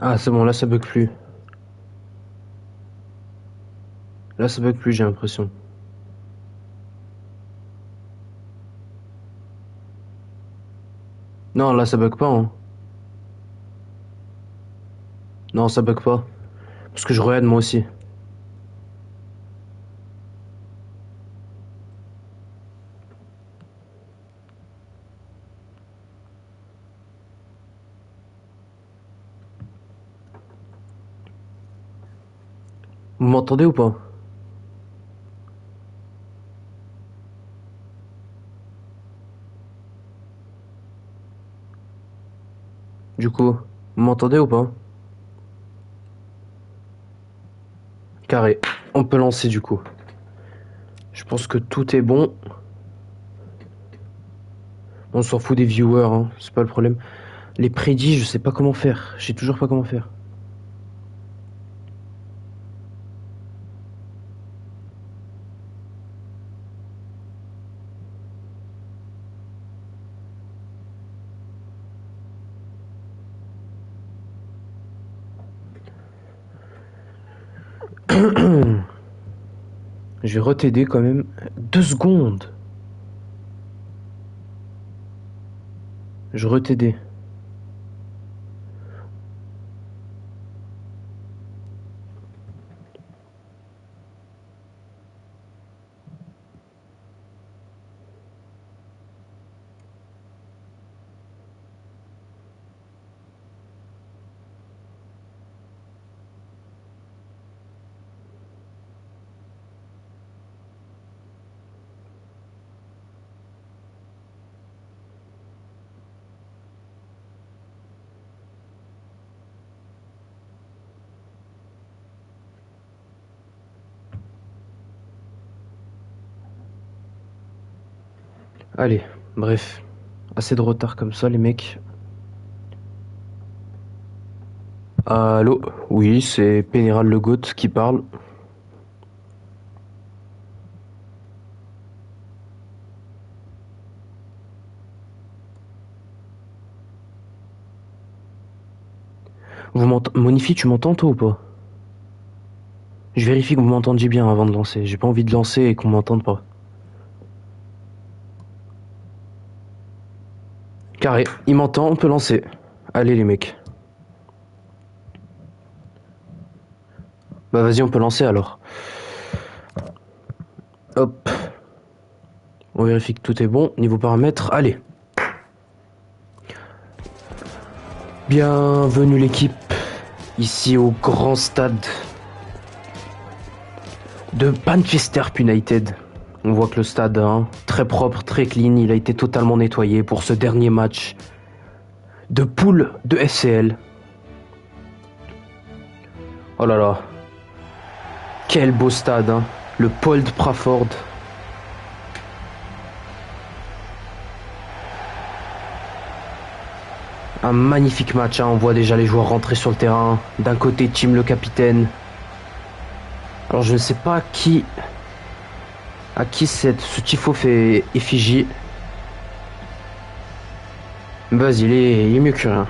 Ah, c'est bon, là ça bug plus. Là ça bug plus, j'ai l'impression. Non, là ça bug pas, hein. Non, ça bug pas. Parce que je regarde moi aussi. Vous m'entendez ou pas? Du coup, vous m'entendez ou pas? Carré. On peut lancer du coup. Je pense que tout est bon. On s'en fout des viewers, hein. C'est pas le problème. Les prédits, je sais pas comment faire. Je sais toujours pas comment faire. Je vais re-t'aider quand même. 2 secondes. Je re-t'aider. Allez, bref. Assez de retard comme ça, les mecs. Allô? Oui, c'est Pénéral Le Goat qui parle. Monifi, tu m'entends toi ou pas? Je vérifie que vous m'entendiez bien avant de lancer. J'ai pas envie de lancer et qu'on m'entende pas. Carré, il m'entend, on peut lancer. Allez les mecs. Bah vas-y, on peut lancer alors. Hop. On vérifie que tout est bon. Niveau paramètres, allez. Bienvenue l'équipe. Ici au grand stade de Manchester United. On voit que le stade, hein, très propre, très clean, il a été totalement nettoyé pour ce dernier match de poule de FCL. Oh là là. Quel beau stade, hein. Le Paul de Trafford. Un magnifique match, hein. On voit déjà les joueurs rentrer sur le terrain. D'un côté, Tim le capitaine. Alors je ne sais pas à qui ce tifo fait effigie. Mais vas-y, il est mieux que rien.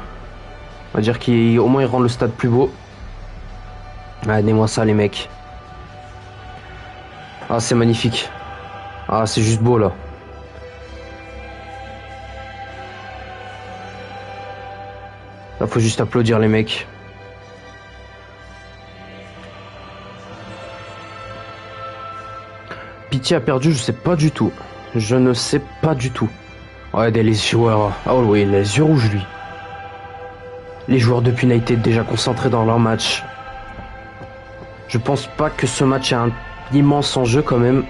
On va dire qu'au moins il rend le stade plus beau. Donnez-moi ça les mecs. Ah c'est magnifique. Ah c'est juste beau là. Là faut juste applaudir les mecs. Pitié a perdu, je sais pas du tout. Je ne sais pas du tout. Ouais, les joueurs. Oh oui, les yeux rouges lui. Les joueurs de United déjà concentrés dans leur match. Je pense pas que ce match ait un immense enjeu quand même.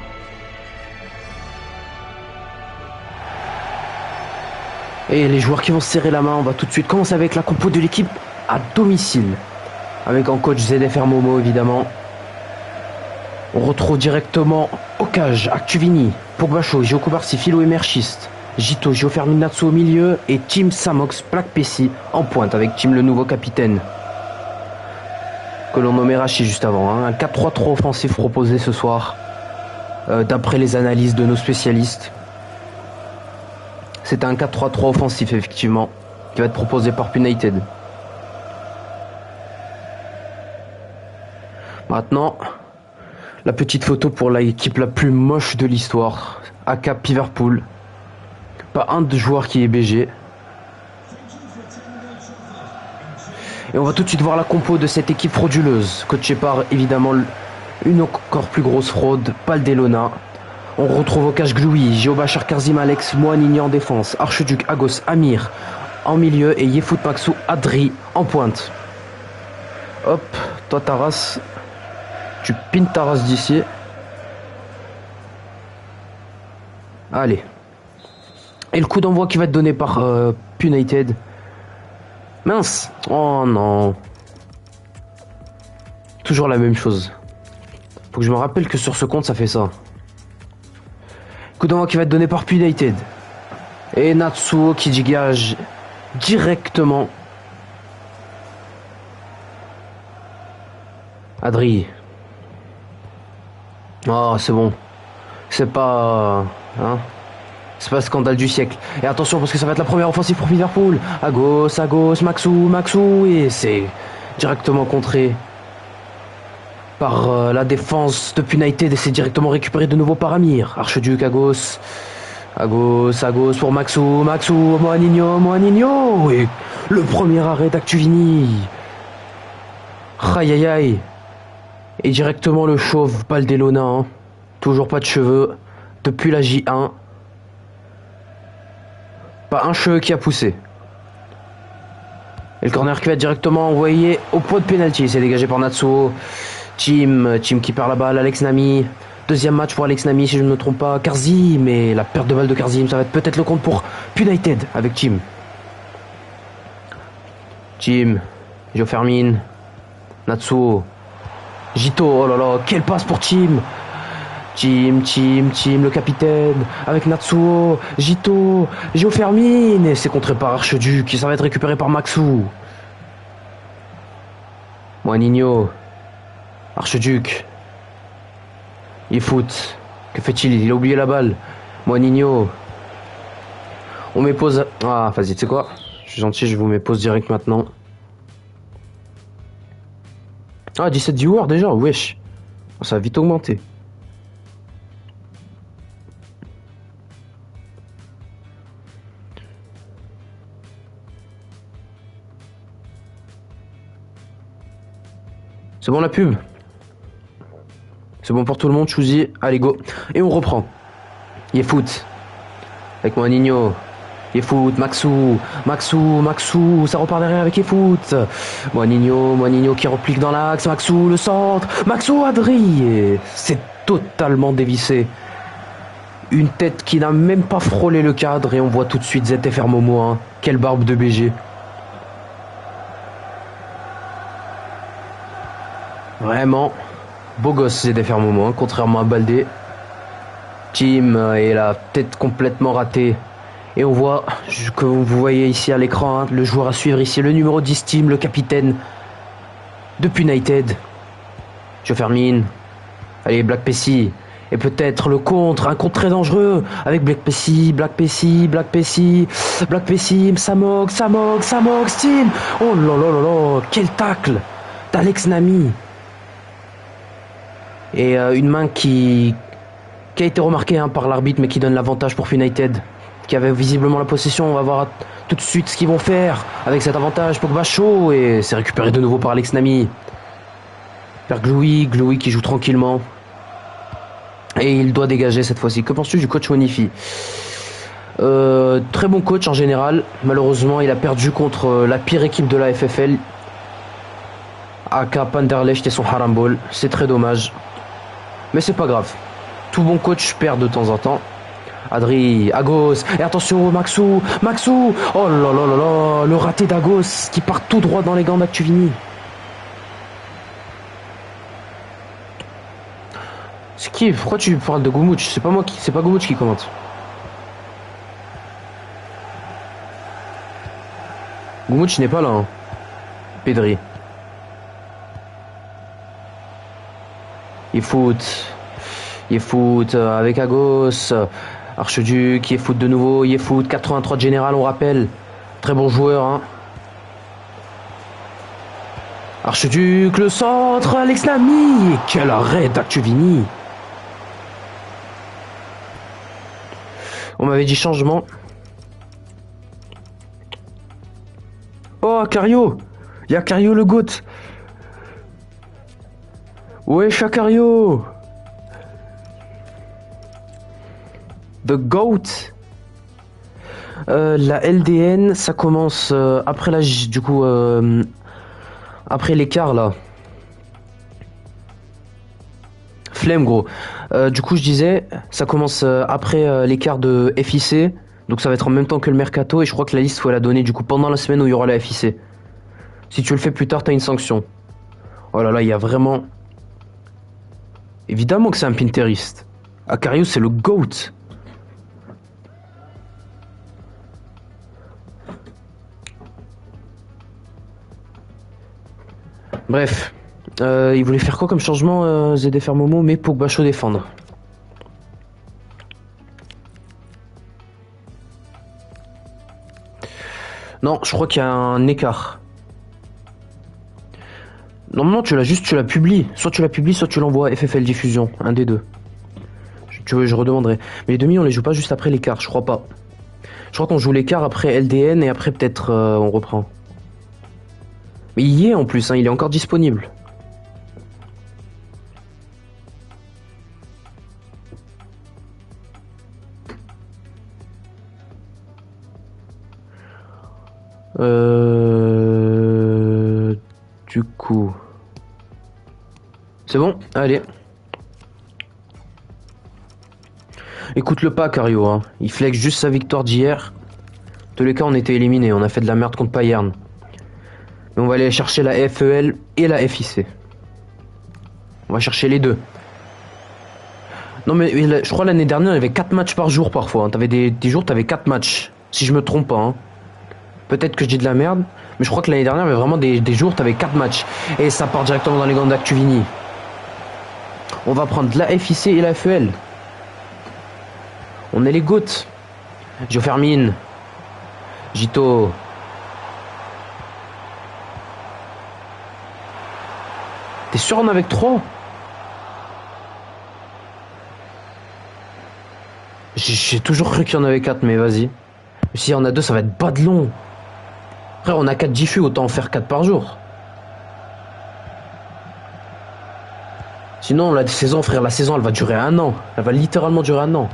Et les joueurs qui vont se serrer la main, on va tout de suite commencer avec la compo de l'équipe à domicile. Avec en coach ZFR Momo évidemment. On retrouve directement Okage, Actuvini, Pogbacho, Gioco Barsi, Philo et Merchist, Gito, Gio Ferminazzo au milieu et Tim Samox, Black Pessi en pointe avec Tim le nouveau capitaine. Que l'on nommait Rachi juste avant. Hein. Un 4-3-3 offensif proposé ce soir. D'après les analyses de nos spécialistes. C'est un 4-3-3 offensif effectivement qui va être proposé par United. Maintenant, la petite photo pour l'équipe la plus moche de l'histoire. AK Liverpool. Pas un de joueurs qui est BG. Et on va tout de suite voir la compo de cette équipe frauduleuse. Coachée par évidemment une encore plus grosse fraude, Paldelona. On retrouve Okash Gloui, Géobachar Karzim Alex, Moanini en défense, Archiduc Agos Amir en milieu et Yefout Maxou Adri en pointe. Hop, toi Taras, tu pines Taras d'ici. Allez. Et le coup d'envoi qui va être donné par United. Mince. Oh non. Toujours la même chose. Faut que je me rappelle que sur ce compte ça fait ça. Coup d'envoi qui va être donné par United. Et Natsuo qui dégage directement. Adri. Oh, c'est bon. C'est pas... Hein, c'est pas le scandale du siècle. Et attention parce que ça va être la première offensive pour Liverpool. À gauche, Maxou. Et c'est directement contré par la défense de United. Et c'est directement récupéré de nouveau par Amir. Archiduc à gauche pour Maxou, Moanino. Et le premier arrêt d'Actuvini. Aïe aïe aïe. Et directement le chauve Paldelona. Hein. Toujours pas de cheveux. Depuis la J1. Pas un cheveu qui a poussé. Et le corner qui va être directement envoyé au point de pénalty. C'est dégagé par Natsuo. Tim qui perd la balle. Alex Nami. Deuxième match pour Alex Nami si je ne me trompe pas. Karzim. Mais la perte de balle de Karzim, ça va être peut-être le compte pour United avec Tim. Joe Fermin. Natsuo. Jito. Oh là là. Quelle passe pour Tim, le capitaine, avec Natsuo, Jito, Géofermine, et c'est contré par Archiduc, ça va être récupéré par Maxou. Moanino, Archiduc, Yefout, que fait-il? Il a oublié la balle. Moanino, on met pause. Ah, vas-y, tu sais quoi? Je suis gentil, je vous mets pause direct maintenant. Ah, 17 viewers déjà, wesh. Ça a vite augmenté. C'est bon la pub? C'est bon pour tout le monde, Chouzi? Allez, go. Et on reprend. Yefout. Avec Moanino. Yefout, Maxou. Ça repart derrière avec Yefout. Moanino qui replique dans l'axe. Maxou, le centre. Maxou, Adri. Et c'est totalement dévissé. Une tête qui n'a même pas frôlé le cadre. Et on voit tout de suite ZFR Momo. Hein. Quelle barbe de BG. Vraiment, beau gosse ZFR Momo, hein, contrairement à Baldé. Tim est la tête complètement ratée. Et on voit, que vous voyez ici à l'écran, hein, le joueur à suivre ici, le numéro 10 Tim, le capitaine de United. Je termine. Allez, Black Pessi. Et peut-être le contre, un contre très dangereux avec Black Pessi, Samog, Tim. Oh là là là là, quel tacle d'Alex Nami. Et une main qui a été remarquée hein, par l'arbitre, mais qui donne l'avantage pour United, qui avait visiblement la possession. On va voir tout de suite ce qu'ils vont faire avec cet avantage. Pogba chaud, et c'est récupéré de nouveau par Alex Nami. Vers Gloui qui joue tranquillement. Et il doit dégager cette fois-ci. Que penses-tu du coach Monifi? Très bon coach en général. Malheureusement, il a perdu contre la pire équipe de la FFL. AK Panderlecht et son Harambol. C'est très dommage. Mais c'est pas grave. Tout bon coach perd de temps en temps. Adri, Agos. Et attention, Maxou. Oh là là là là. Le raté d'Agos qui part tout droit dans les gants d'Actuvini. C'est qui? Pourquoi tu parles de Goumouch? C'est pas moi qui. C'est pas Goumouch qui commente. Goumouch n'est pas là. Hein. Pedri. Yefout avec Agos. Archiduc, Yefout de nouveau. Yefout, 83 de général, on rappelle. Très bon joueur. Hein. Archiduc, le centre, Alex Lamy. Et quel arrêt d'Actuvini. On m'avait dit changement. Oh, Cario. Il y a Cario le GOAT. Wesh, Cario. The GOAT. La LDN, ça commence après la... Du coup, après l'écart, là. Flemme, gros. Du coup, je disais, ça commence après l'écart de FIC. Donc ça va être en même temps que le Mercato. Et je crois que la liste, faut la donner, du coup, pendant la semaine où il y aura la FIC. Si tu le fais plus tard, t'as une sanction. Oh là là, il y a vraiment... Évidemment que c'est un Pinterest. Acario, c'est le GOAT. Bref. Il voulait faire quoi comme changement, ZFR Momo, mais Pogba chaud défendre. Non, je crois qu'il y a un écart. Normalement, tu la publies. Soit tu la publies, soit tu l'envoies FFL Diffusion. Un des deux. Tu veux, je redemanderai. Mais les demi, on les joue pas juste après l'écart, je crois pas. Je crois qu'on joue l'écart après LDN et après peut-être on reprend. Mais il y est en plus, hein, il est encore disponible. Du coup... C'est bon? Allez. Écoute-le pas, Cario, hein. Il flex juste sa victoire d'hier. De tous les cas, on était éliminés. On a fait de la merde contre Payern. Mais on va aller chercher la FEL et la FIC. On va chercher les deux. Non mais je crois l'année dernière, il y avait 4 matchs par jour parfois. Hein. T'avais des jours, t'avais 4 matchs. Si je me trompe pas. Hein. Peut-être que je dis de la merde. Mais je crois que l'année dernière, il y avait vraiment des jours, t'avais 4 matchs. Et ça part directement dans les gants d'Actuvini. On va prendre la FIC et la FEL. On est les GOAT. Gio Fermin. Gito. T'es sûr on avec 3? J'ai toujours cru qu'il y en avait 4, mais vas-y. S'il y en a 2, ça va être bas de long. Frère, on a 4 diffus, autant en faire 4 par jour. Sinon, la saison, frère, la saison, elle va durer 1 an. Elle va littéralement durer 1 an.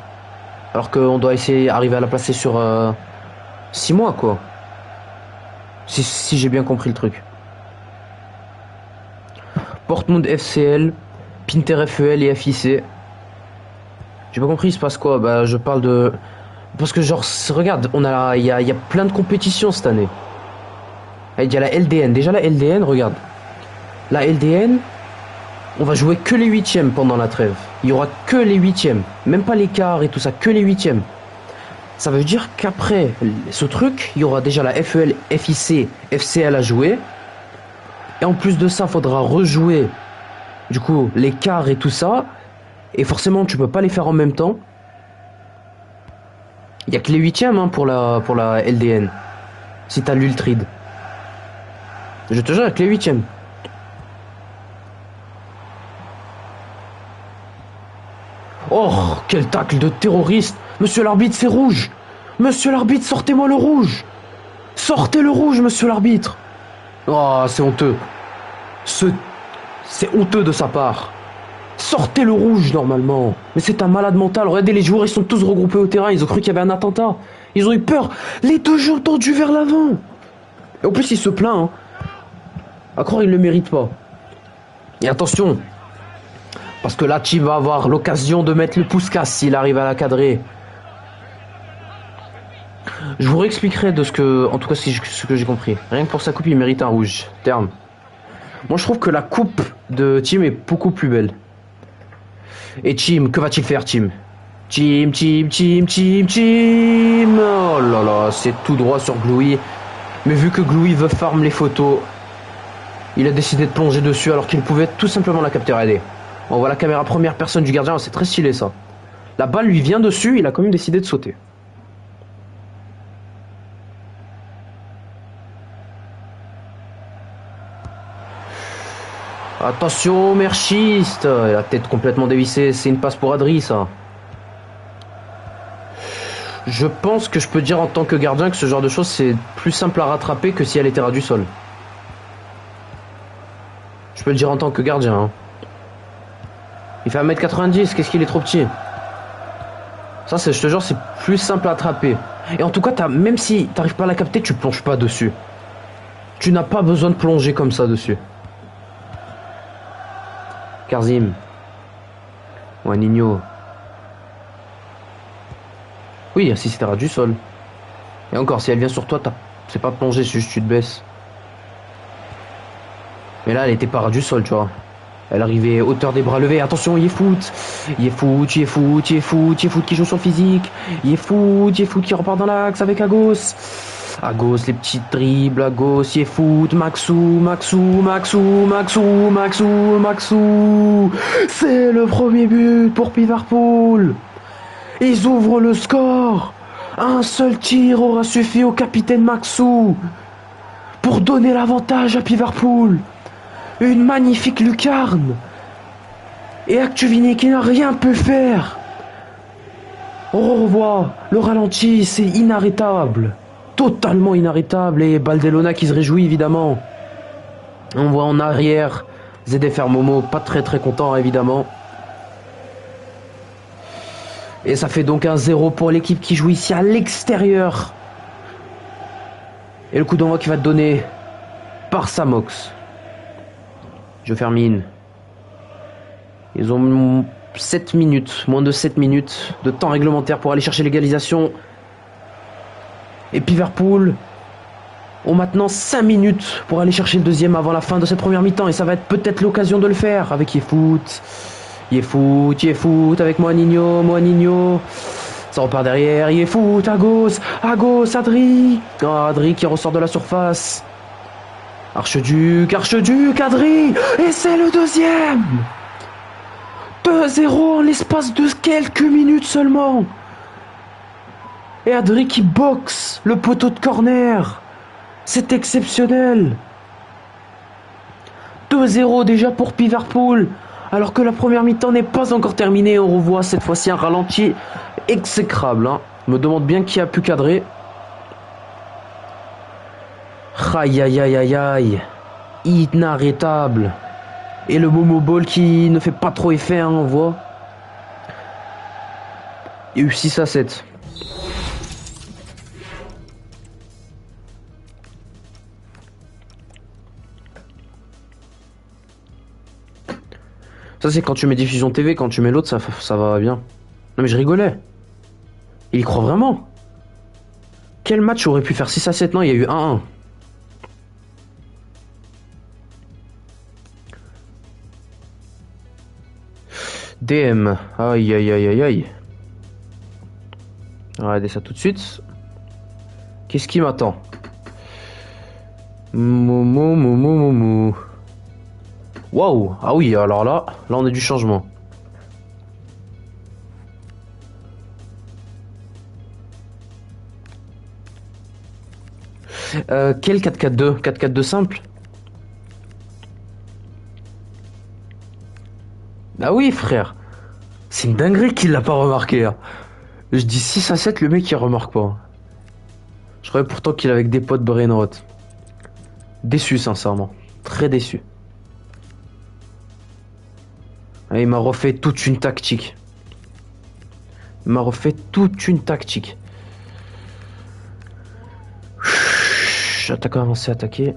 Alors qu'on doit essayer d'arriver à la placer sur 6 mois, quoi. Si j'ai bien compris le truc. Portmund FCL, Pinter FEL et FIC. J'ai pas compris, il se passe quoi? Bah, je parle de... Parce que genre, regarde, il y a plein de compétitions cette année. Il y a la LDN. Déjà la LDN, regarde. La LDN, on va jouer que les 8e pendant la trêve. Il y aura que les 8e. Même pas les quarts et tout ça, que les 8e. Ça veut dire qu'après ce truc, il y aura déjà la FEL, FIC, FCL à jouer. Et en plus de ça, il faudra rejouer du coup les quarts et tout ça. Et forcément, tu peux pas les faire en même temps. Il y a que les 8e hein, pour la LDN. Si t'as l'Ultride. Je te jure, avec les 8e. Oh, quel tacle de terroriste. Monsieur l'arbitre, c'est rouge. Monsieur l'arbitre, sortez-moi le rouge. Sortez le rouge, monsieur l'arbitre. Oh, c'est honteux. C'est honteux de sa part. Sortez le rouge, normalement. Mais c'est un malade mental. Regardez, les joueurs, ils sont tous regroupés au terrain. Ils ont cru qu'il y avait un attentat. Ils ont eu peur. Les deux joueurs tendus vers l'avant. Et en plus, il se plaint. Hein. À croire, il ne le mérite pas. Et attention. Parce que là, Tim va avoir l'occasion de mettre le pouce-casse s'il arrive à la cadrer. Je vous réexpliquerai de ce que... En tout cas, ce que j'ai compris. Rien que pour sa coupe, il mérite un rouge. Terme. Moi, je trouve que la coupe de Tim est beaucoup plus belle. Et Tim, que va-t-il faire, Tim? Tim. Oh là là, c'est tout droit sur Glouy. Mais vu que Glouy veut farm les photos, il a décidé de plonger dessus alors qu'il pouvait tout simplement la capter. Allez, on voit la caméra première personne du gardien, c'est très stylé ça. La balle lui vient dessus, il a quand même décidé de sauter. Attention, Merchiste. La tête complètement dévissée. C'est une passe pour Adri, ça. Je pense que je peux dire en tant que gardien que ce genre de choses, c'est plus simple à rattraper que si elle était ras du sol. Je peux le dire en tant que gardien. Hein. Il fait 1m90. Qu'est-ce qu'il est trop petit. Ça, je te jure, c'est plus simple à attraper. Et en tout cas, même si t'arrives pas à la capter, tu plonges pas dessus. Tu n'as pas besoin de plonger comme ça dessus. Karzim. Juaninho. Oui, si c'était ras du sol. Et encore, si elle vient sur toi, c'est pas plongé, c'est juste tu te baisses. Mais là, elle était pas ras du sol, tu vois. Elle arrivait hauteur des bras levés. Attention, Yefoot qui joue sur le physique. Yefoot qui repart dans l'axe avec Agos. Agos, les petits dribbles, Agos, Yefoot, Maxou. C'est le premier but pour Liverpool. Ils ouvrent le score. Un seul tir aura suffi au capitaine Maxou pour donner l'avantage à Liverpool. Une magnifique lucarne. Et Actuvini qui n'a rien pu faire. On revoit le ralenti, c'est inarrêtable. Totalement inarrêtable. Et Baldelona qui se réjouit évidemment. On voit en arrière Zdefer Momo, pas très content évidemment. Et ça fait donc 1-0 pour l'équipe qui joue ici à l'extérieur. Et le coup d'envoi qui va te donner par Samox. Je termine. Ils ont 7 minutes, moins de 7 minutes de temps réglementaire pour aller chercher l'égalisation. Et Liverpool ont maintenant 5 minutes pour aller chercher le deuxième avant la fin de cette première mi-temps. Et ça va être peut-être l'occasion de le faire avec Yefoot avec Moaninho. Ça repart derrière. Yefoot, Agos, Adri. Oh, Adri qui ressort de la surface. Archeduc, Adri. Et c'est le deuxième. 2-0 en l'espace de quelques minutes seulement. Et Adri qui boxe le poteau de corner. C'est exceptionnel. 2-0 déjà pour Liverpool. Alors que la première mi-temps n'est pas encore terminée. On revoit cette fois-ci un ralenti exécrable. Hein. Je me demande bien qui a pu cadrer. Aïe. Inarrêtable. Et le Momo Ball qui ne fait pas trop effet, hein, on voit. Il y a eu 6-7. Ça, c'est quand tu mets diffusion TV, quand tu mets l'autre, ça va bien. Non, mais je rigolais. Il y croit vraiment. Quel match aurait pu faire 6-7? Non, il y a eu 1-1. DM. Aïe. Regardez ça tout de suite. Qu'est-ce qui m'attend? Momo. Waouh. Ah oui, alors là on a du changement. Quel 4-4-2? 4-4-2 simple? Ah oui, frère. C'est une dinguerie qu'il l'a pas remarqué. Hein. Je dis 6-7, le mec il remarque pas. Je croyais pourtant qu'il avait avec des potes brainrot. Déçu, sincèrement. Très déçu. Et il m'a refait toute une tactique. Attaquant avancé, attaquer.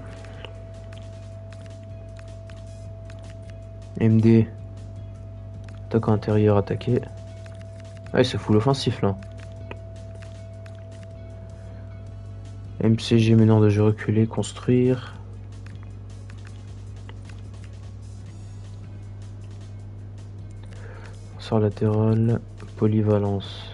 MD. Attaquant intérieur, attaquer. Ah, c'est full offensif là. MCG meneur de jeu reculé, construire. Sort latéral, polyvalence.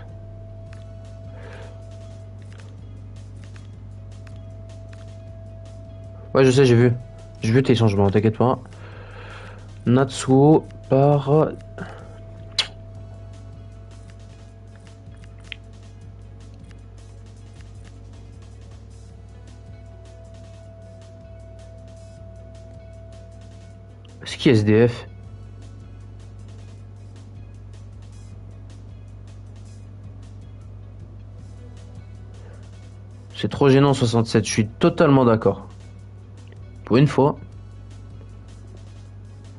Ouais, je sais, j'ai vu tes changements, t'inquiète pas. Natsuo par... C'est qui SDF? C'est trop gênant 67, je suis totalement d'accord. Pour une fois.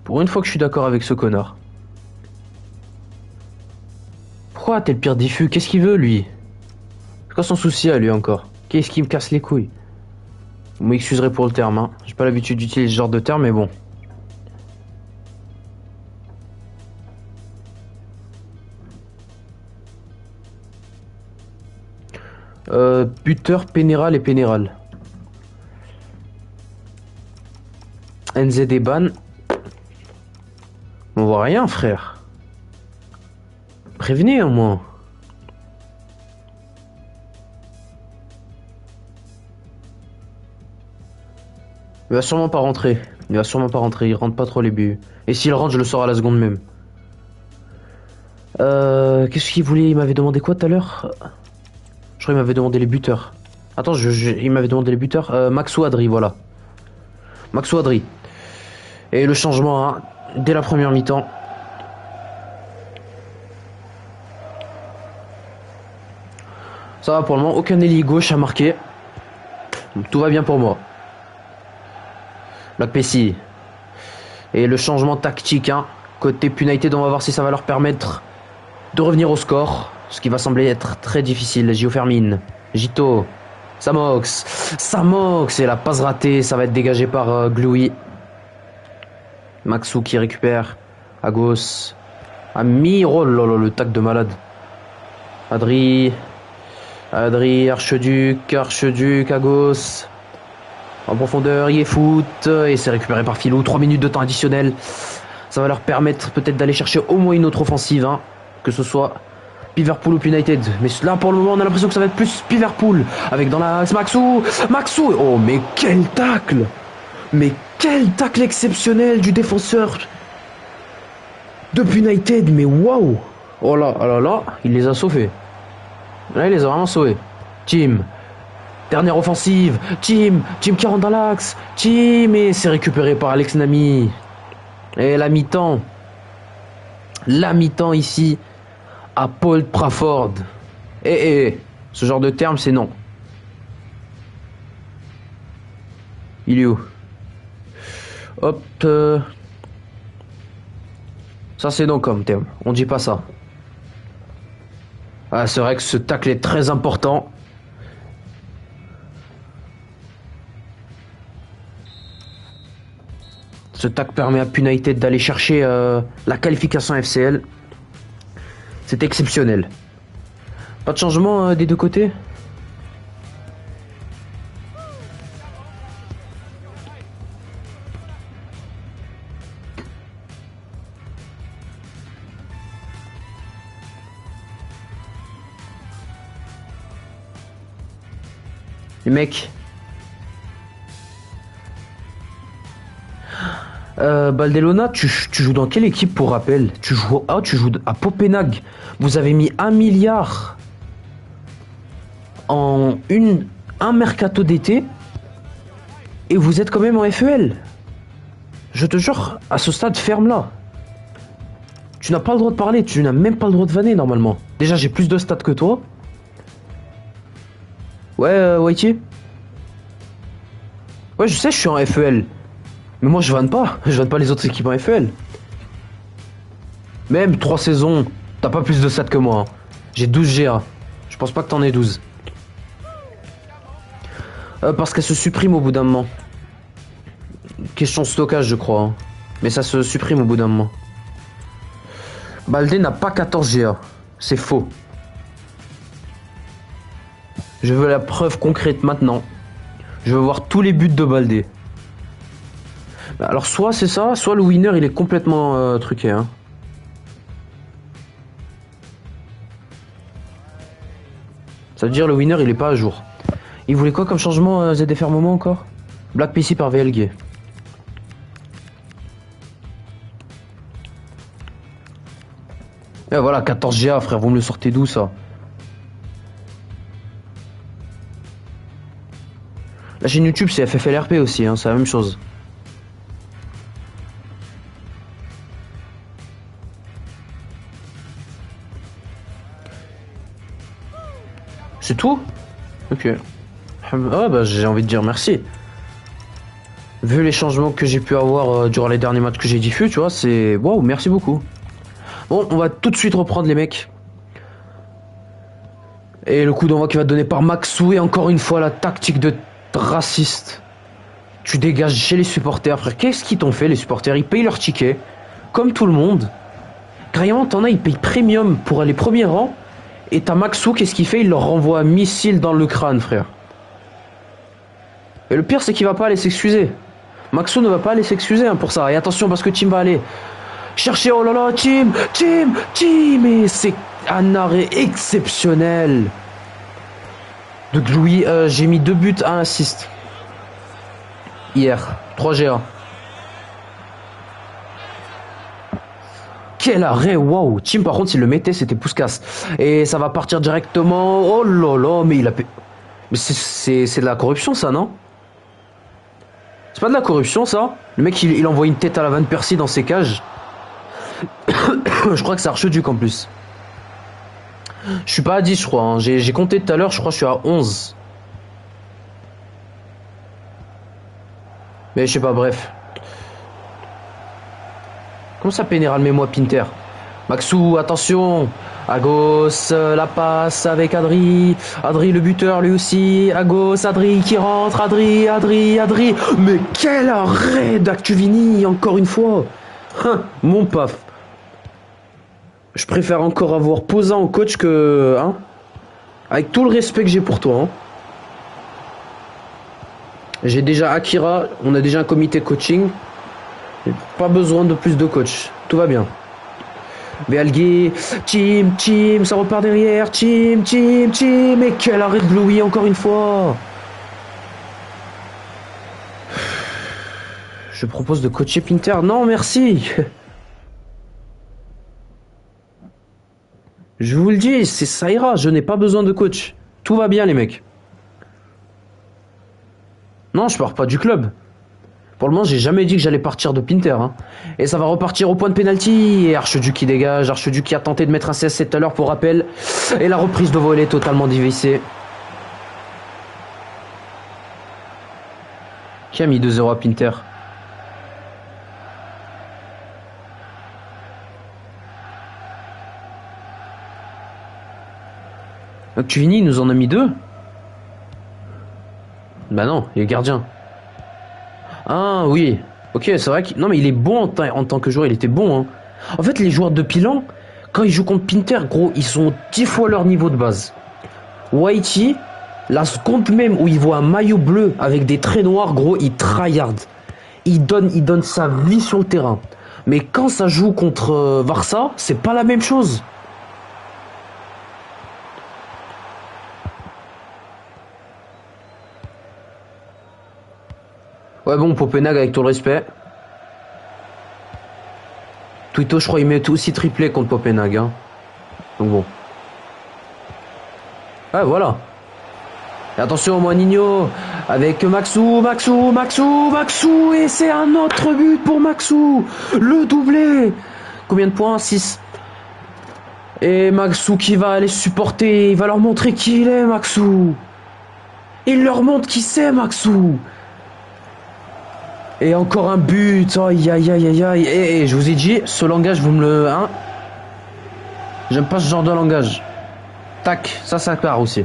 Pour une fois que je suis d'accord avec ce connard. Pourquoi t'es le pire diffus? Qu'est-ce qu'il veut lui? C'est quoi son souci à lui encore? Qu'est-ce qui me casse les couilles? Vous m'excuserez pour le terme, hein. J'ai pas l'habitude d'utiliser ce genre de terme, mais bon. Buteur, Pénéral et Pénéral. NZD ban. On voit rien, frère. Prévenez au moins. Il va sûrement pas rentrer. Il va sûrement pas rentrer. Il rentre pas trop les buts. Et s'il rentre, je le sors à la seconde même. Qu'est-ce qu'il voulait? Il m'avait demandé quoi tout à l'heure? Je crois qu'il m'avait demandé les buteurs. Attends, il m'avait demandé les buteurs. Maxou Adri, voilà. Maxou Adri. Et le changement, hein, dès la première mi-temps. Ça va pour le moment. Aucun ailier gauche à marquer. Tout va bien pour moi. La Pessi. Et le changement tactique, hein. Côté United, on va voir si ça va leur permettre de revenir au score. Ce qui va sembler être très difficile. Gio Fermin. Gito. Samox. Samox. Et la passe ratée. Ça va être dégagé par Gloui. Maxou qui récupère. Agos. Ami. Oh là là, le tac de malade. Adri. Archeduc. Agos. En profondeur, il est foot. Et c'est récupéré par Filou. 3 minutes de temps additionnel. Ça va leur permettre peut-être d'aller chercher au moins une autre offensive. Hein, que ce soit Liverpool ou United. Mais là, pour le moment, on a l'impression que ça va être plus Liverpool. Avec dans l'axe Maxou. Oh, mais quel tacle! Mais quel tacle exceptionnel du défenseur de United. Mais waouh! Oh là, il les a sauvés. Là, il les a vraiment sauvés. Team. Dernière offensive. Team qui rentre dans l'axe. Et c'est récupéré par Alex Nami. Et la mi-temps. La mi-temps ici. À Paul Trafford. Ce genre de terme, c'est non. Il est où? Hop. Ça, c'est non comme terme. On dit pas ça. Ah, c'est vrai que ce tacle est très important. Ce tacle permet à United d'aller chercher la qualification FCL. C'est exceptionnel. Pas de changement des deux côtés? Les mecs. Baldelona, tu joues dans quelle équipe pour rappel? Tu joues à Copenhague. Vous avez mis 1 milliard en un mercato d'été et vous êtes quand même en FEL. Je te jure, à ce stade, ferme-la. Tu n'as pas le droit de parler, tu n'as même pas le droit de vanner normalement. Déjà, j'ai plus de stats que toi. Ouais, Whitey. Ouais, je sais, je suis en FEL. Mais moi, je vanne pas. Je vanne pas les autres équipes en FEL. Même 3 saisons, t'as pas plus de stats que moi. Hein. J'ai 12 GA. Je pense pas que t'en aies 12. Parce qu'elle se supprime au bout d'un moment. Question de stockage, je crois. Hein. Mais ça se supprime au bout d'un moment. Baldé n'a pas 14 GA. C'est faux. Je veux la preuve concrète maintenant. Je veux voir tous les buts de Baldé. Alors soit c'est ça, soit le winner il est complètement truqué. Hein. Ça veut dire le winner il est pas à jour. Il voulait quoi comme changement ZFR moment encore? Black PC par VLG. Et voilà, 14 GA frère, vous me le sortez d'où ça? La chaîne YouTube c'est FFLRP aussi, hein, c'est la même chose. c'est tout? Ok. Ah bah j'ai envie de dire merci. Vu les changements que j'ai pu avoir durant les derniers matchs que j'ai diffusés, tu vois, c'est... Waouh, merci beaucoup. Bon, on va tout de suite reprendre les mecs. Et le coup d'envoi qui va donner par Maxou, et encore une fois la tactique de raciste. Tu dégages chez les supporters, frère. Qu'est-ce qu'ils t'ont fait, les supporters? Ils payent leur ticket, comme tout le monde. Carrément, t'en as, ils payent premium pour les premiers rangs. Et t'as Maxou, qu'est-ce qu'il fait? Il leur renvoie un missile dans le crâne, frère. Et le pire, c'est qu'il va pas aller s'excuser. Maxou ne va pas aller s'excuser pour ça. Et attention, parce que Tim va aller chercher... Oh là là, Tim. Et c'est un arrêt exceptionnel de Louis. J'ai mis 2 buts à 1 assist. Hier. 3G1. Quel arrêt, waouh. Tim, par contre, s'il le mettait, c'était Puskas. Et ça va partir directement. Oh là là, mais il a... Mais c'est de la corruption, ça, non? C'est pas de la corruption, ça? Le mec, il envoie une tête à la Van Persie dans ses cages. Je crois que c'est Archeduc, en plus. Je suis pas à 10, je crois. Hein. J'ai compté tout à l'heure, je crois que je suis à 11. Mais je sais pas, bref. Comment ça, Pénéral, mets-moi Pinter? Maxou, attention. À gauche, la passe avec Adri. Adri, le buteur, lui aussi. À gauche, Adri qui rentre. Adri. Mais quel arrêt d'Actuvini, encore une fois. Mon paf. Je préfère encore avoir Posa en coach que... Hein, avec tout le respect que j'ai pour toi. Hein. J'ai déjà Akira. On a déjà un comité coaching. Pas besoin de plus de coach. Tout va bien. Béalgué, Tim, ça repart derrière, Tim, mais quel arrêt de Louis encore une fois. Je propose de coacher Pinter. Non, merci. Je vous le dis, ça ira, je n'ai pas besoin de coach. Tout va bien les mecs. Non, je pars pas du club. Pour le moment, j'ai jamais dit que j'allais partir de Pinter. Hein. Et ça va repartir au point de pénalty. Et Archeduc qui dégage. Archeduc qui a tenté de mettre un CSC tout à l'heure pour rappel. Et la reprise de volée totalement dévissée. Qui a mis 2-0 à Pinter? Tuvini nous en a mis 2. Bah non, il est gardien. Ah oui, ok, c'est vrai que... Non mais il est bon en tant que joueur, il était bon. Hein. En fait, les joueurs de Pilan, quand ils jouent contre Pinter, gros, ils sont 10 fois leur niveau de base. Whitey, la seconde même où il voit un maillot bleu avec des traits noirs, gros, il tryhard. Il donne sa vie sur le terrain. Mais quand ça joue contre Varsa, c'est pas la même chose. Ouais bon, Popenag avec tout le respect. Twito, je crois il met aussi triplé contre Popenag. Hein. Donc bon. Ouais voilà. Et attention Moinigno avec Maxou. Et c'est un autre but pour Maxou. Le doublé. Combien de points? 6. Et Maxou qui va aller supporter. Il va leur montrer qui il est Maxou. Il leur montre qui c'est Maxou. Et encore un but. Aïe. Et je vous ai dit, ce langage, vous me le... Hein, j'aime pas ce genre de langage. Tac, ça part aussi.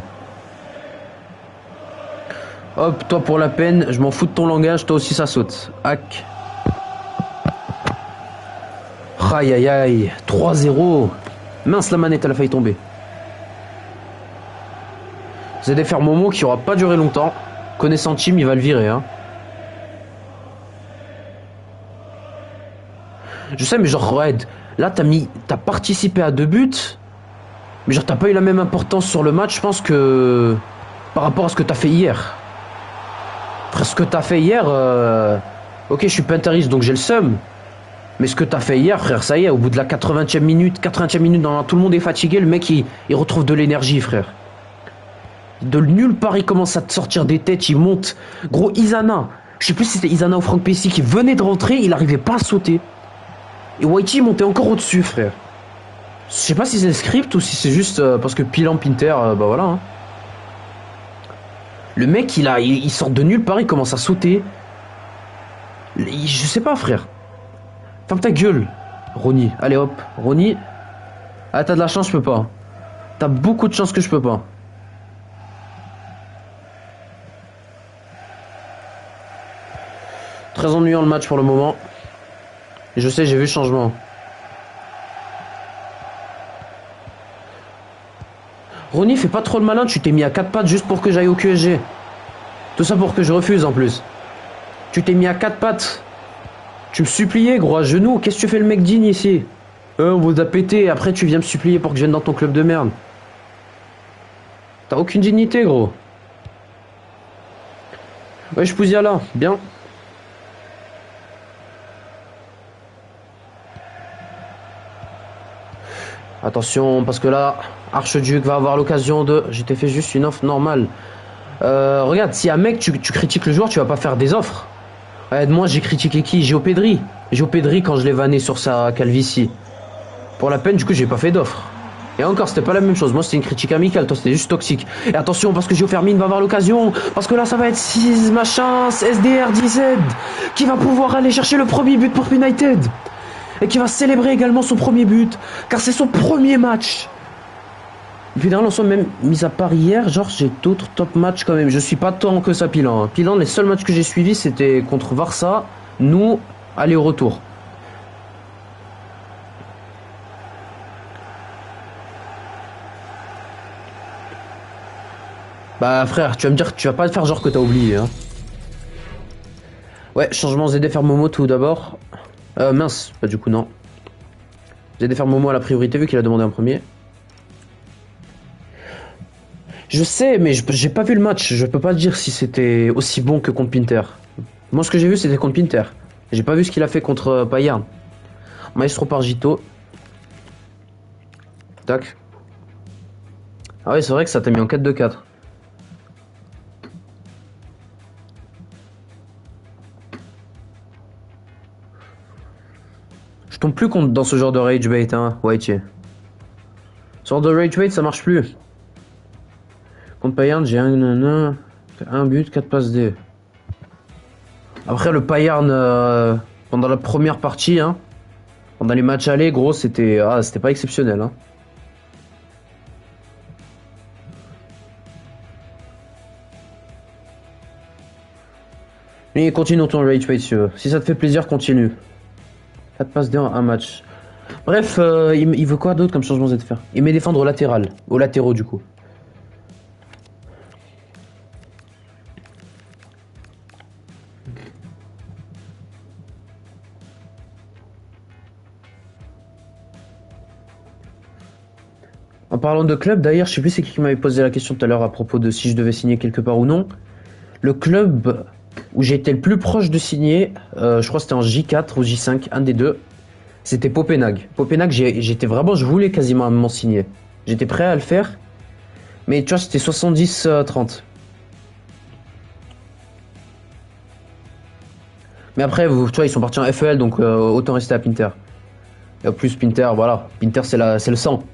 Hop, toi pour la peine, je m'en fous de ton langage, toi aussi ça saute. Hack. Aïe. 3-0. Mince, la manette, elle a failli tomber. ZFR Momo qui aura pas duré longtemps. Connaissant Tim, il va le virer, hein. Je sais, mais genre, Red, là, t'as participé à 2 buts, mais genre, t'as pas eu la même importance sur le match, je pense que par rapport à ce que t'as fait hier. Après, ce que t'as fait hier, ok, je suis pentariste, donc j'ai le seum, mais ce que t'as fait hier, frère, ça y est, au bout de la 80e minute, tout le monde est fatigué, le mec, il retrouve de l'énergie, frère. De nulle part, il commence à te sortir des têtes, il monte. Gros, Isana, je sais plus si c'était Isana ou Franck Pessi qui venait de rentrer, il arrivait pas à sauter. Et Whitey montait encore au-dessus, frère. Je sais pas si c'est le script ou si c'est juste parce que Pilan Pinter, bah voilà. Hein. Le mec, il sort de nulle part, il commence à sauter. Je sais pas, frère. Ferme ta gueule, Ronny. Allez hop, Ronny. Ah, t'as de la chance, je peux pas. T'as beaucoup de chance que je peux pas. Très ennuyant le match pour le moment. Et je sais, j'ai vu le changement. Ronny, fais pas trop le malin, tu t'es mis à 4 pattes juste pour que j'aille au QSG. Tout ça pour que je refuse en plus. Tu t'es mis à 4 pattes. Tu me suppliais, gros, à genoux. Qu'est-ce que tu fais le mec digne ici? On vous a pété. Après, tu viens me supplier pour que je vienne dans ton club de merde. T'as aucune dignité, gros. Ouais, je pousse là. Bien. Attention, parce que là, Archiduc va avoir l'occasion de... Je t'ai fait juste une offre normale. Regarde, si un mec, tu critiques le joueur, tu vas pas faire des offres. Regarde, moi, j'ai critiqué qui? Géo Pedri. Géo Pedri quand je l'ai vanné sur sa calvitie. Pour la peine, du coup, j'ai pas fait d'offre. Et encore, c'était pas la même chose. Moi, c'était une critique amicale. Toi, c'était juste toxique. Et attention, parce que Géo Fermine va avoir l'occasion. Parce que là, ça va être 6 machin, SDR, DZ, qui va pouvoir aller chercher le premier but pour United. Et qui va célébrer également son premier but. Car c'est son premier match. Et puis derrière, on soit même, mis à part hier, genre, j'ai d'autres top matchs quand même. Je suis pas tant que ça, Pilan. Pilan, les seuls matchs que j'ai suivis, c'était contre Varsa. Nous, aller au retour. Bah frère, tu vas me dire que tu vas pas faire genre que t'as oublié, hein. Ouais, changement ZDFR Momo tout d'abord. Mince, bah du coup non. ZDFR Momo à la priorité vu qu'il a demandé en premier. Je sais, mais j'ai pas vu le match. Je peux pas dire si c'était aussi bon que contre Pinter. Moi, ce que j'ai vu, c'était contre Pinter. J'ai pas vu ce qu'il a fait contre Bayern. Maestro Pargito. Tac. Ah oui, c'est vrai que ça t'a mis en 4-2-4. Je tombe plus contre dans ce genre de rage bait, hein, Whitey. Ce genre de rage bait, ça marche plus. Contre Bayern, j'ai un but, 4 passes D. Après, le Bayern, pendant la première partie, hein, pendant les matchs allés, gros, c'était pas exceptionnel. Hein. Mais continue ton rage bait, si tu veux. Si ça te fait plaisir, continue. 4 passes D en un match. Bref, il veut quoi d'autre comme changement ZFR? Il met défendre au latéral. Aux latéraux, du coup. En parlant de club, d'ailleurs, je sais plus c'est qui m'avait posé la question tout à l'heure à propos de si je devais signer quelque part ou non. Le club où j'ai été le plus proche de signer, je crois que c'était en J4 ou J5, un des deux, c'était Copenhague. Copenhague, je voulais quasiment m'en signer. J'étais prêt à le faire, mais tu vois, c'était 70-30. Mais après, tu vois, ils sont partis en FEL, donc autant rester à Pinter. Et en plus, Pinter, voilà, Pinter c'est le sang.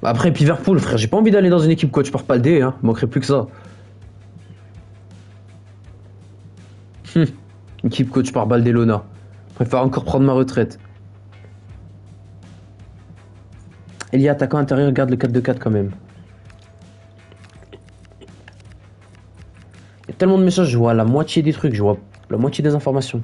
Après, Liverpool, frère, j'ai pas envie d'aller dans une équipe coach par pas le D, hein, manquerait plus que ça. Équipe coach par Baldelona. Je préfère encore prendre ma retraite. Elia, attaquant intérieur, garde le 4-2-4 quand même. Il y a tellement de messages, je vois la moitié des trucs, je vois la moitié des informations.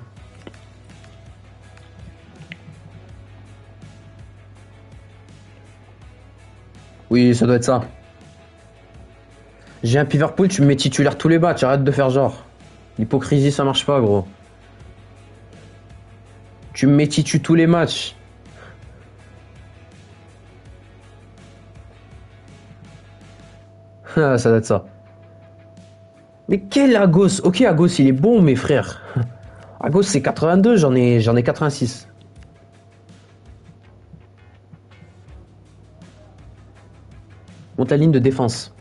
Oui, ça doit être ça. J'ai un Liverpool, tu me mets titulaire tous les matchs, arrête de faire genre. L'hypocrisie, ça marche pas, gros. Tu me mets titu tous les matchs. Ah, ça doit être ça. Mais quel Agos? Ok, Agos, il est bon, mes frères. Agos, c'est 82, j'en ai 86. Monte la ligne de défense.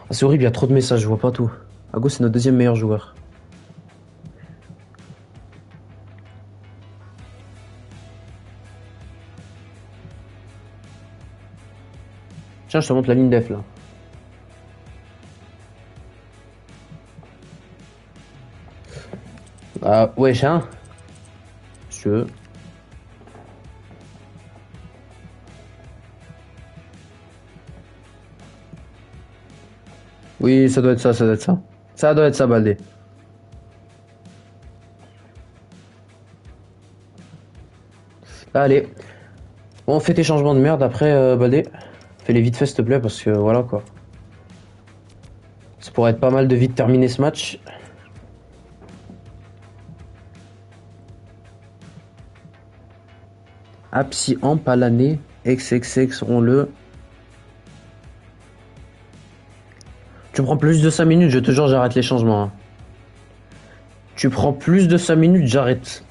Ah, c'est horrible, il y a trop de messages, je vois pas tout. Agos, c'est notre deuxième meilleur joueur. Tiens, je te montre la ligne def, là. Ah, wesh, hein. Si tu veux. Oui, ça doit être ça, ça doit être ça. Ça doit être ça, Baldé. Allez. Bon, on fait tes changements de merde après, Baldé. Fais-les vite fait, s'il te plaît, parce que voilà, quoi. Ça pourrait être pas mal de vite terminer ce match. Apsi Amp à l'année. XXX, on-le. Tu prends plus de 5 minutes, je te jure, j'arrête les changements. Hein. Tu prends plus de 5 minutes, j'arrête.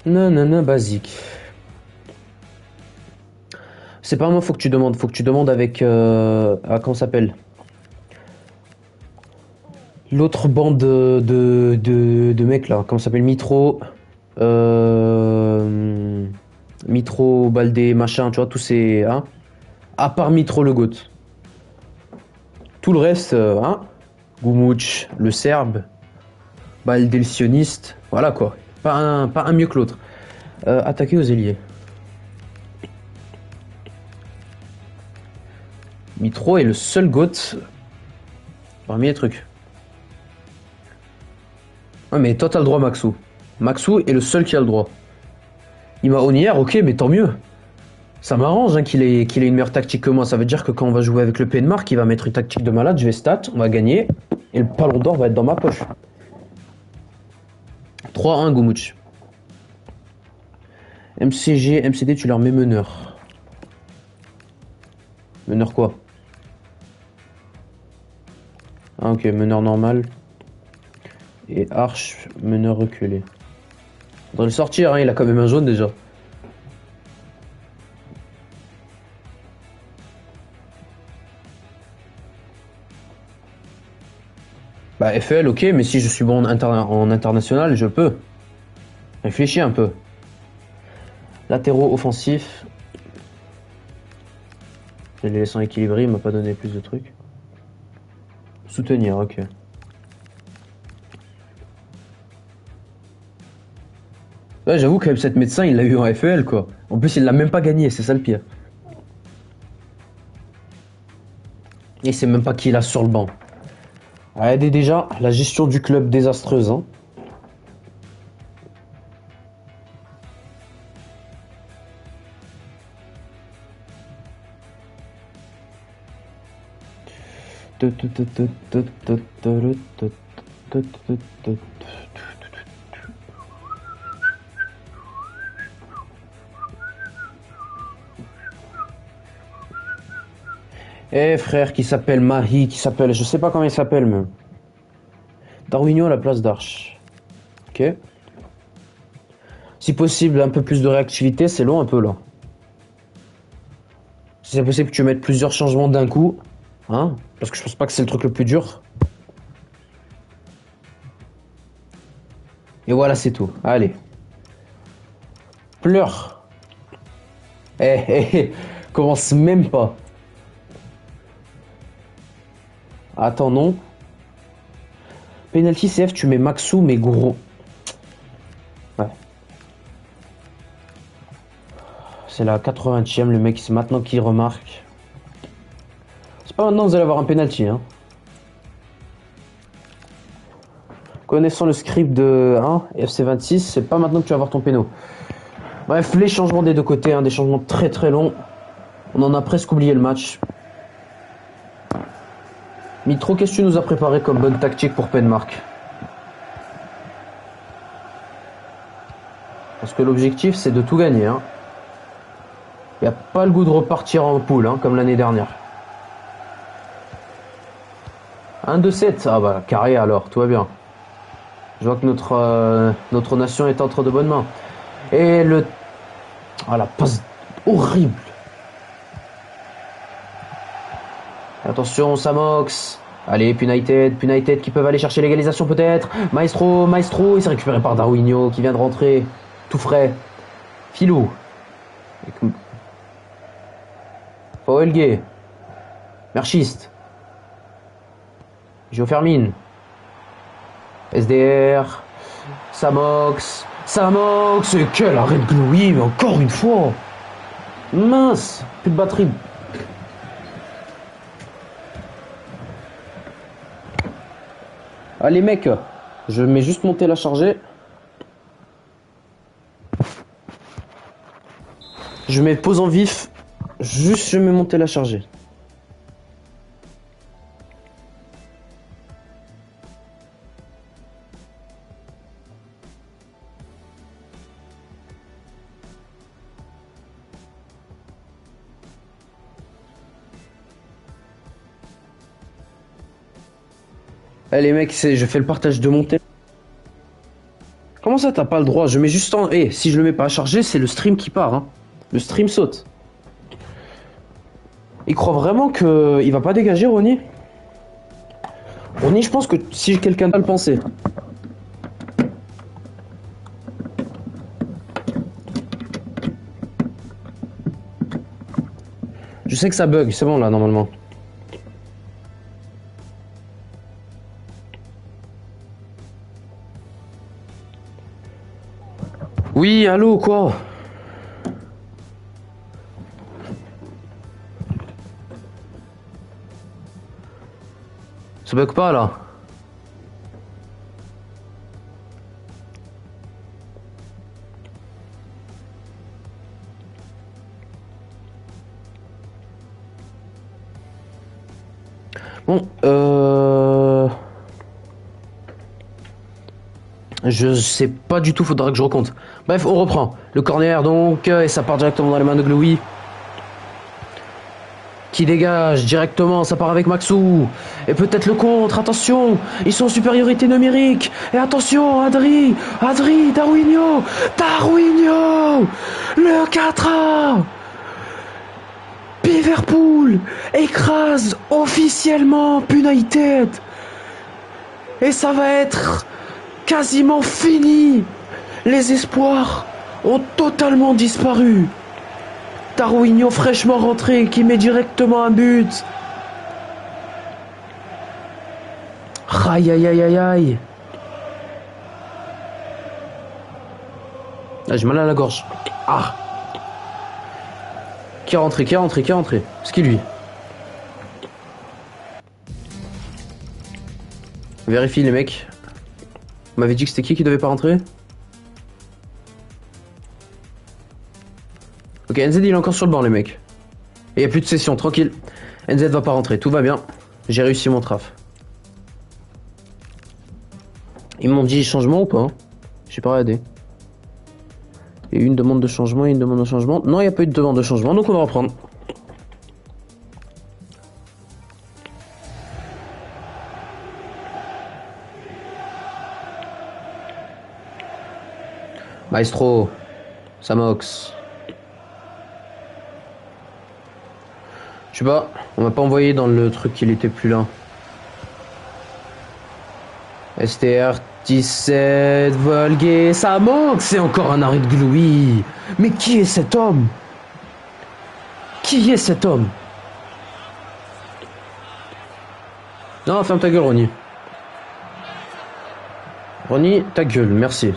Non, non, non, basique. C'est pas moi, faut que tu demandes. Faut que tu demandes avec. Comment ça s'appelle? L'autre bande de mecs là. Comment ça s'appelle? Mitro. Mitro, Baldé, machin, tu vois, tous ces. Hein? À part Mitro le GOAT. Tout le reste, hein? Gumouch, le Serbe. Baldé le sioniste. Voilà quoi. Pas un mieux que l'autre. Attaquer aux ailiers. Mitro est le seul GOAT parmi les trucs. Ouais, mais toi, t'as le droit, Maxou. Maxou est le seul qui a le droit. Il m'a on hier, ok, mais tant mieux. Ça m'arrange hein, qu'il ait une meilleure tactique que moi. Ça veut dire que quand on va jouer avec le Penmark, il va mettre une tactique de malade, je vais stat, on va gagner, et le ballon d'or va être dans ma poche. 3-1, Gumouch. MCG, MCD, tu leur mets meneur. Meneur quoi? Ah ok, meneur normal. Et Arch, meneur reculé. Faudrait le sortir, hein, il a quand même un jaune déjà. Bah FL, ok, mais si je suis bon en international, je peux. Réfléchis un peu. Latéraux offensifs. Je les laissant équilibrés, il m'a pas donné plus de trucs. Soutenir, ok. Ouais, j'avoue que cette médecin, il l'a eu en FEL, quoi. En plus, il l'a même pas gagné, c'est ça le pire. Et c'est même pas qui il a sur le banc. Ah, déjà, la gestion du club désastreuse, hein. Eh frère, qui s'appelle Mahi, qui s'appelle, je sais pas comment il s'appelle même. Darwinio à la place d'Arch. Ok. Si possible, un peu plus de réactivité, c'est long un peu là. Si c'est possible que tu mettes plusieurs changements d'un coup, hein, parce que je pense pas que c'est le truc le plus dur. Et voilà, c'est tout. Allez. Pleure. Commence même pas. Attends, non. Penalty CF, tu mets Maxou, mais gros. Ouais. C'est la 80e, le mec, c'est maintenant qu'il remarque. C'est pas maintenant que vous allez avoir un penalty, hein. Connaissant le script de FC26, c'est pas maintenant que tu vas avoir ton péno. Bref, les changements des deux côtés, hein, des changements très très longs. On en a presque oublié le match. Mitro, qu'est-ce que tu nous as préparé comme bonne tactique pour Penmark? Parce que l'objectif, c'est de tout gagner. Hein. Il n'y a pas le goût de repartir en poule, hein, comme l'année dernière. 1-2-7, ah bah carré alors, tout va bien. Je vois que notre nation est entre de bonnes mains. Et le... Ah la passe horrible. Attention, Samox. Allez, Punited qui peuvent aller chercher l'égalisation peut-être. Maestro, il s'est récupéré par Darwinio qui vient de rentrer. Tout frais. Filou. Foelgué. Merchiste. Géofermine. SDR. Samox. Samox. Et quel arrêt de Glowy, mais encore une fois. Mince. Plus de batterie. Allez mec, je mets juste mon tel à charger. Je mets pause en vif. Juste je mets mon tel à charger. Allez mec, je fais le partage de mon tel. Comment ça t'as pas le droit? Je mets juste en... Eh, si je le mets pas à charger, c'est le stream qui part. Hein. Le stream saute. Il croit vraiment que il va pas dégager, Ronnie? Ronnie, je pense que si quelqu'un doit le penser. Je sais que ça bug, c'est bon là, normalement. Oui, allô, quoi? Ça bug pas là? Bon, je sais pas du tout, faudra que je recompte. Bref, on reprend. Le corner donc, et ça part directement dans les mains de Glowy. Qui dégage directement, ça part avec Maxou. Et peut-être le contre, attention, ils sont en supériorité numérique. Et attention, Adri, Darwinho, le 4A. Liverpool écrase officiellement United. Et ça va être quasiment fini. Les espoirs ont totalement disparu. Darwinho fraîchement rentré qui met directement un but. Aïe aïe aïe aïe aïe. Ah, j'ai mal à la gorge. Ah. Qui est rentré? C'est qui lui? Vérifie les mecs. On m'avait dit que c'était qui devait pas rentrer? Ok, NZ il est encore sur le banc les mecs. Et y a plus de session, tranquille. NZ va pas rentrer, tout va bien. J'ai réussi mon traf. Ils m'ont dit changement ou pas hein? J'ai pas regardé. Il y a eu une demande de changement et une demande de changement. Non, il n'y a pas eu de demande de changement, donc on va reprendre. Maestro, Samox. Je sais pas, on m'a pas envoyé dans le truc qu'il était plus là. STR 17, Volgué, Samox, c'est encore un arrêt de Glowy. Mais qui est cet homme? Qui est cet homme? Non, ferme ta gueule, Ronnie. Ronnie, ta gueule, merci.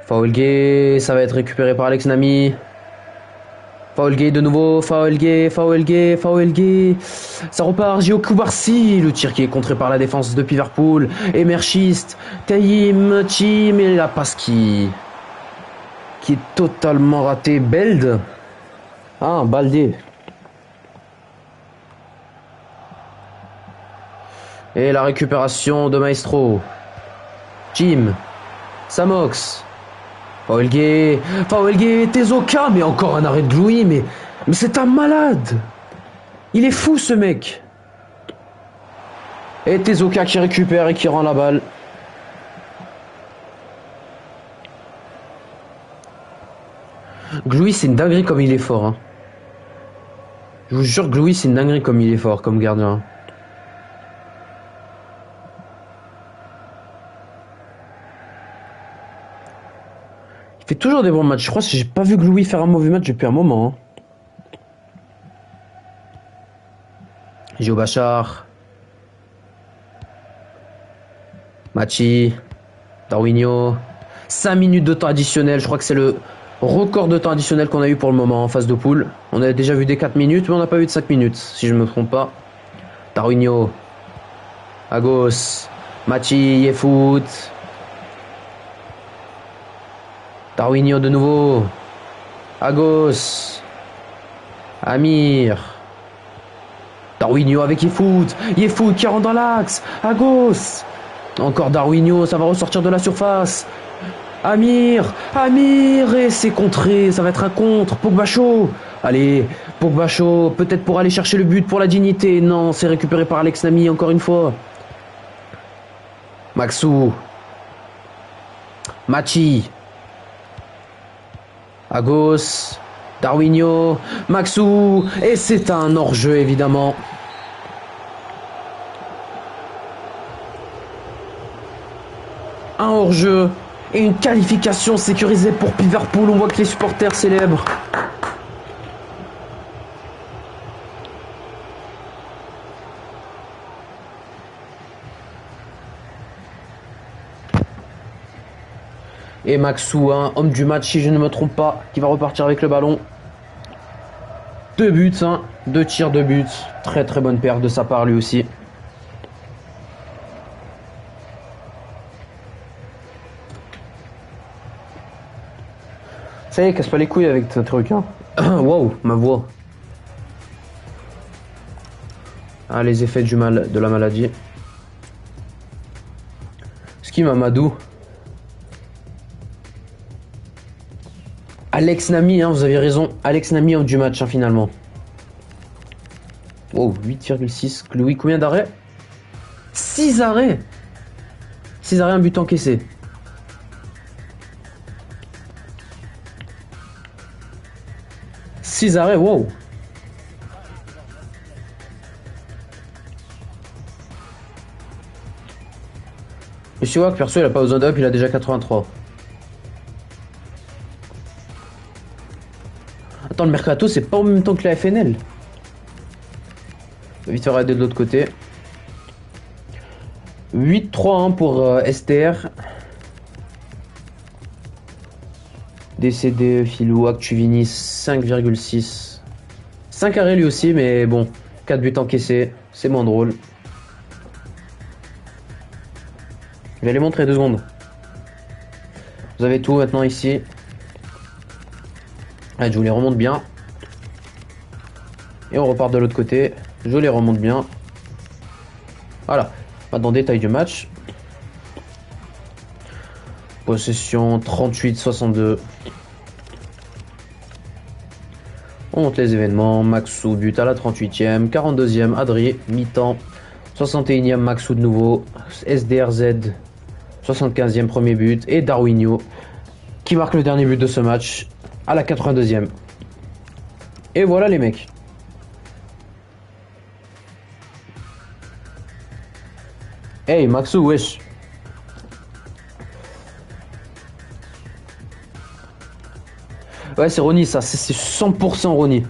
Foul gay, ça va être récupéré par Alex Nami. Foul gay de nouveau, foul gay. Ça repart, Gio Koubarsi, le tir qui est contré par la défense de Liverpool. Et Merchiste, Taïm, Chim et la passe qui est totalement raté. Beld. Ah, Baldé. Et la récupération de Maestro. Jim. Samox. Foul gay, Tezoka, mais encore un arrêt de Glowy, mais c'est un malade. Il est fou ce mec. Et Tezoka qui récupère et qui rend la balle. Glowy c'est une dinguerie comme il est fort. Hein. Je vous jure Glowy c'est une dinguerie comme il est fort comme gardien. Il fait toujours des bons matchs. Je crois que j'ai pas vu Louis faire un mauvais match depuis un moment. Hein. Gio Bachar. Machi. Darwinho. 5 minutes de temps additionnel. Je crois que c'est le record de temps additionnel qu'on a eu pour le moment en phase de poule. On a déjà vu des 4 minutes, mais on n'a pas vu de 5 minutes, si je ne me trompe pas. Darwinho. Agos. Machi. Yefoot. Darwinho de nouveau. Agos. Amir. Darwinho avec Yefoot. Yefoot qui rentre dans l'axe. Agos. Encore Darwinho, ça va ressortir de la surface. Amir. Et c'est contré, ça va être un contre. Pogba chaud. Allez, Pogba chaud, peut-être pour aller chercher le but pour la dignité. Non, c'est récupéré par Alex Nami encore une fois. Maxou. Machi. Agos. Darwinho. Maxou. Et c'est un hors-jeu évidemment. Un hors-jeu et une qualification sécurisée pour Liverpool. On voit que les supporters célèbrent. Et Maxou, hein, homme du match si je ne me trompe pas, qui va repartir avec le ballon. 2 buts, hein, 2 tirs, 2 buts. Très très bonne perte de sa part lui aussi. Ça y est, casse pas les couilles avec ce truc, hein. Wow, ma voix. Ah, les effets de la maladie. Ski Mamadou. Alex Nami, hein, vous avez raison. Alex Nami, homme du match, hein, finalement. Oh, 8,6. Louis, combien d'arrêts? 6 arrêts. 6 arrêts, un but encaissé. Six arrêts, wow. Monsieur Wack, perso, il a pas besoin d'up, il a déjà 83. Attends, le mercato, c'est pas en même temps que la FNL. Vite faire aider de l'autre côté. 8-3-1 pour STR. DCD, Filou, Actuvini, 5,6. 5 arrêts lui aussi, mais bon, 4 buts encaissés, c'est moins drôle. Je vais les montrer 2 secondes. Vous avez tout maintenant ici. Allez, je vous les remonte bien. Et on repart de l'autre côté. Je les remonte bien. Voilà. Maintenant, détail du match. Possession 38-62. On monte les événements. Maxou, but à la 38e. 42e, Adri, mi-temps. 61e, Maxou de nouveau. SDRZ, 75e, premier but. Et Darwinho, qui marque le dernier but de ce match à la 82e. Et voilà les mecs. Hey Maxou, wesh. Ouais, c'est Ronny, ça. C'est 100% Ronny.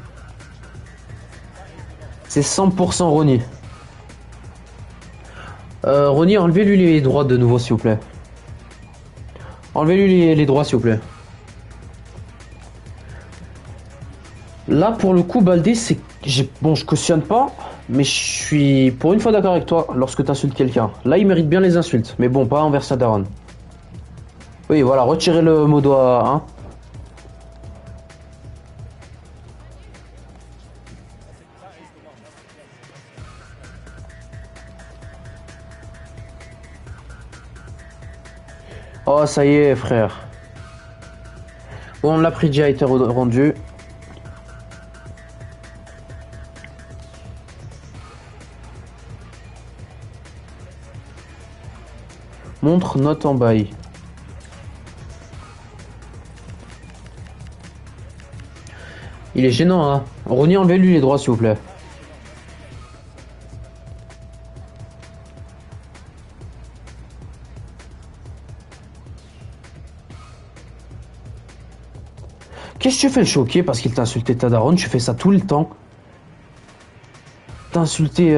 C'est 100% Ronny. Ronny, enlevez-lui les droits de nouveau, s'il vous plaît. Enlevez-lui les droits, s'il vous plaît. Là, pour le coup, Baldé, c'est... Bon, je cautionne pas, mais je suis pour une fois d'accord avec toi lorsque tu insultes quelqu'un. Là, il mérite bien les insultes, mais bon, pas envers sa daronne. Oui, voilà, retirez le mot doigt, hein. Oh, ça y est, frère. Bon, la prix a été rendu. Montre note en bail. Il est gênant, hein. Ronny, enlevez-lui les droits, s'il vous plaît. Qu'est-ce que tu fais le choquer parce qu'il t'a insulté ta daronne? Tu fais ça tout le temps. T'as insulté...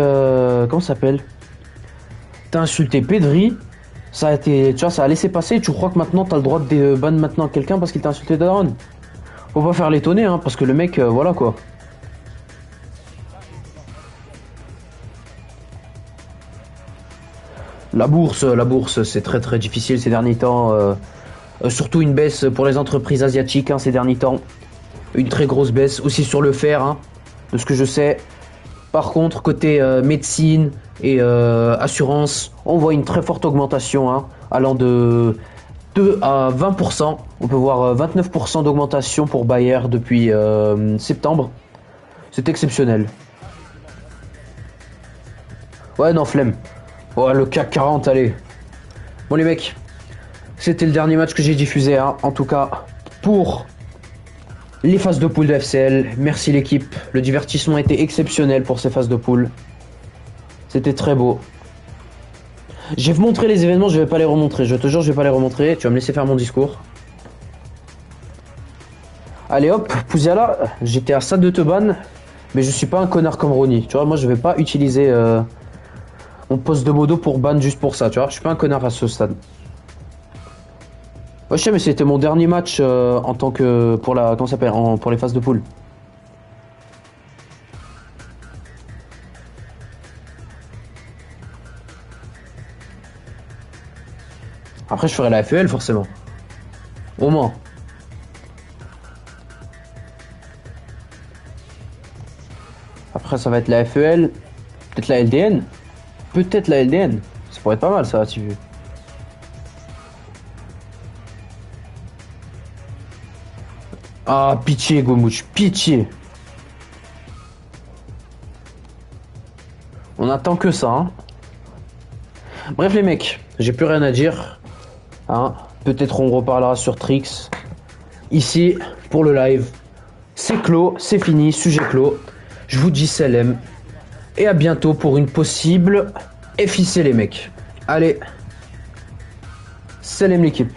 comment ça s'appelle? T'as insulté Pedri. Ça a été... Tu vois, ça a laissé passer. Tu crois que maintenant t'as le droit de ban maintenant quelqu'un parce qu'il t'a insulté ta daronne? Faut pas faire l'étonner, hein, parce que le mec, voilà quoi. La bourse, c'est très très difficile ces derniers temps. Surtout une baisse pour les entreprises asiatiques hein, ces derniers temps. Une très grosse baisse aussi sur le fer, hein, de ce que je sais. Par contre, côté médecine et assurance, on voit une très forte augmentation, hein, allant de 2 à 20%. On peut voir 29% d'augmentation pour Bayer depuis septembre. C'est exceptionnel. Ouais, non, flemme. Ouais, le CAC 40, allez. Bon, les mecs, c'était le dernier match que j'ai diffusé, hein, en tout cas, pour les phases de poule de FCL. Merci l'équipe. Le divertissement était exceptionnel pour ces phases de poule. C'était très beau. Je vais vous montrer les événements, je vais pas les remontrer. Je te jure, je vais pas les remontrer. Tu vas me laisser faire mon discours. Allez hop, Pouziala, j'étais à ça de te ban, mais je suis pas un connard comme Ronnie. Tu vois, moi je vais pas utiliser mon poste de modo pour ban juste pour ça. Tu vois, je suis pas un connard à ce stade. Ouais, je sais, mais c'était mon dernier match en tant que pour la comment ça s'appelle pour les phases de poule. Après, je ferai la FEL forcément. Au moins. Après, ça va être la FEL, peut-être la LDN, peut-être la LDN. Ça pourrait être pas mal ça, si tu veux. Ah, pitié, Gomouch, pitié. On attend que ça, hein. Bref, les mecs, j'ai plus rien à dire. Hein. Peut-être on reparlera sur Trix. Ici, pour le live, c'est clos, c'est fini, sujet clos. Je vous dis salam. Et à bientôt pour une possible FIC, les mecs. Allez, salam l'équipe.